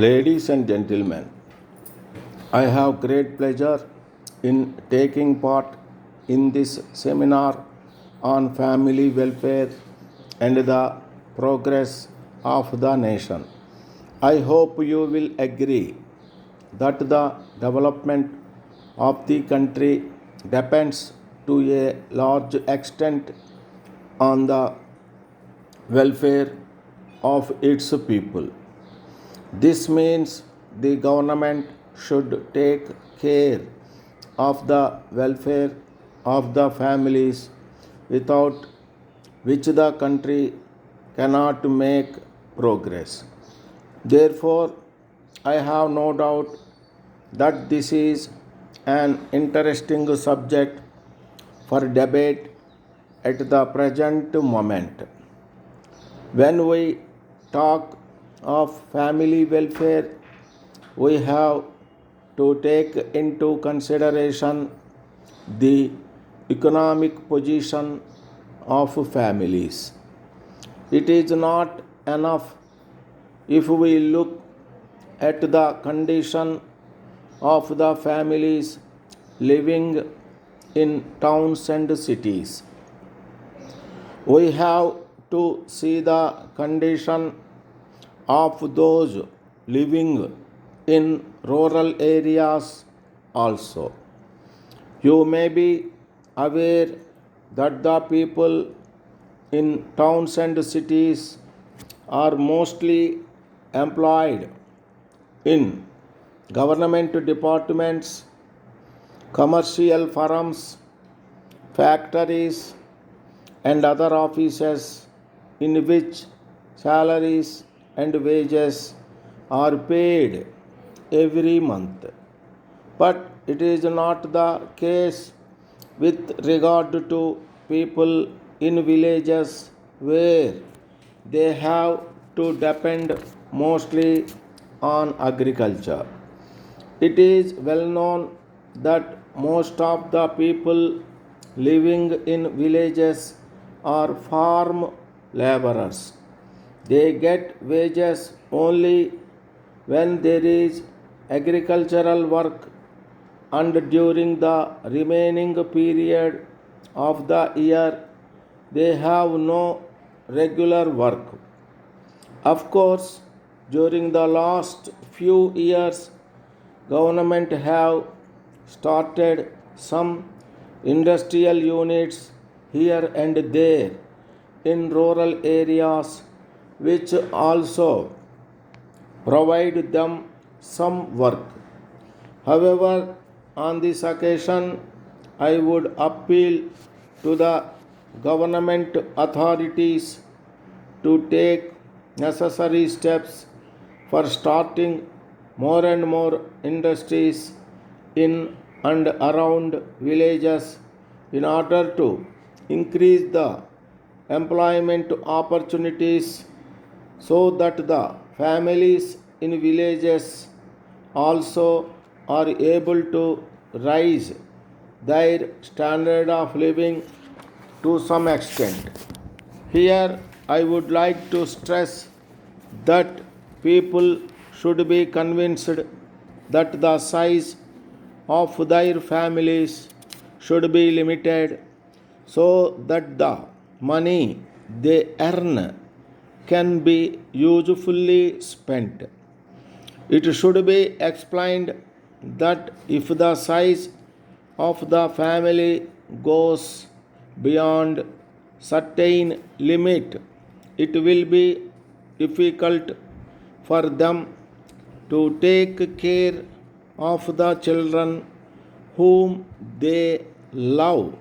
Ladies and gentlemen, I have great pleasure in taking part in this seminar on family welfare and the progress of the nation. I hope you will agree that the development of the country depends to a large extent on the welfare of its people. This means the government should take care of the welfare of the families without which the country cannot make progress. Therefore, I have no doubt that this is an interesting subject for debate at the present moment. When we talk of family welfare, we have to take into consideration the economic position of families. It is not enough if we look at the condition of the families living in towns and cities. We have to see the condition of those living in rural areas also. You may be aware that the people in towns and cities are mostly employed in government departments, commercial firms, factories, and other offices in which salaries and wages are paid every month. But it is not the case with regard to people in villages where they have to depend mostly on agriculture. It is well known that most of the people living in villages are farm laborers. They get wages only when there is agricultural work, and during the remaining period of the year they have no regular work. Of course, during the last few years government have started some industrial units here and there in rural areas which also provide them some work. However, on this occasion, I would appeal to the government authorities to take necessary steps for starting more and more industries in and around villages in order to increase the employment opportunities so that the families in villages also are able to raise their standard of living to some extent. Here, I would like to stress that people should be convinced that the size of their families should be limited so that the money they earn can be usefully spent. It should be explained that if the size of the family goes beyond certain limit, it will be difficult for them to take care of the children whom they love,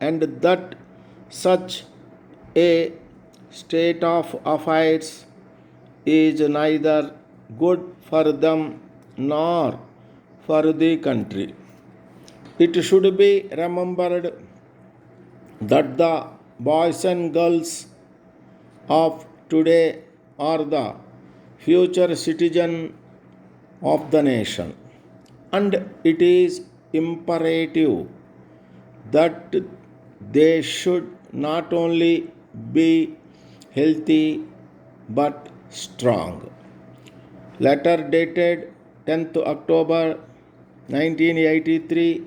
and that such a state of affairs is neither good for them nor for the country. It should be remembered that the boys and girls of today are the future citizen of the nation, and it is imperative that they should not only be healthy but strong. Letter dated 10th October 1983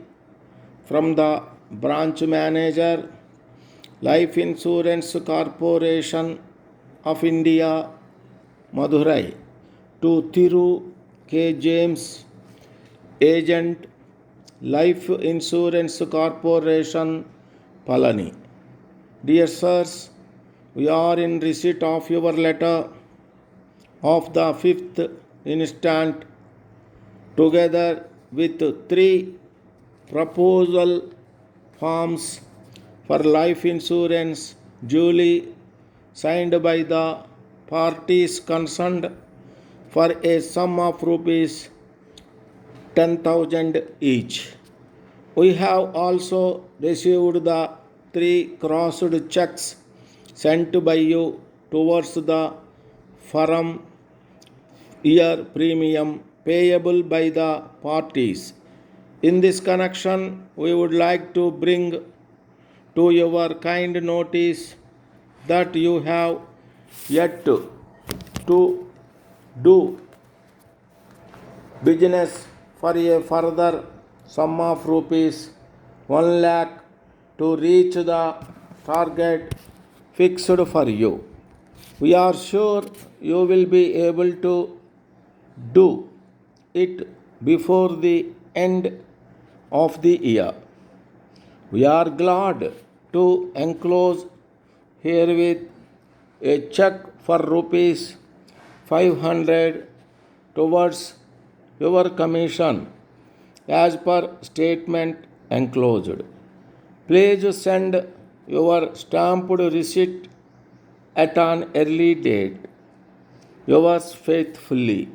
from the branch manager, Life Insurance Corporation of India, Madurai, to Thiru K. James, Agent, Life Insurance Corporation, Palani. Dear sirs, we are in receipt of your letter of the 5th instant, together with 3 proposal forms for life insurance duly signed by the parties concerned for a sum of rupees 10,000 each. We have also received the 3 crossed checks sent by you towards the firm year premium payable by the parties. In this connection, we would like to bring to your kind notice that you have yet to do business for a further sum of rupees 1 lakh to reach the target fixed for you. We are sure you will be able to do it before the end of the year. We are glad to enclose herewith a check for rupees 500 towards your commission as per statement enclosed. Please send your stamped receipt at an early date. Yours faithfully.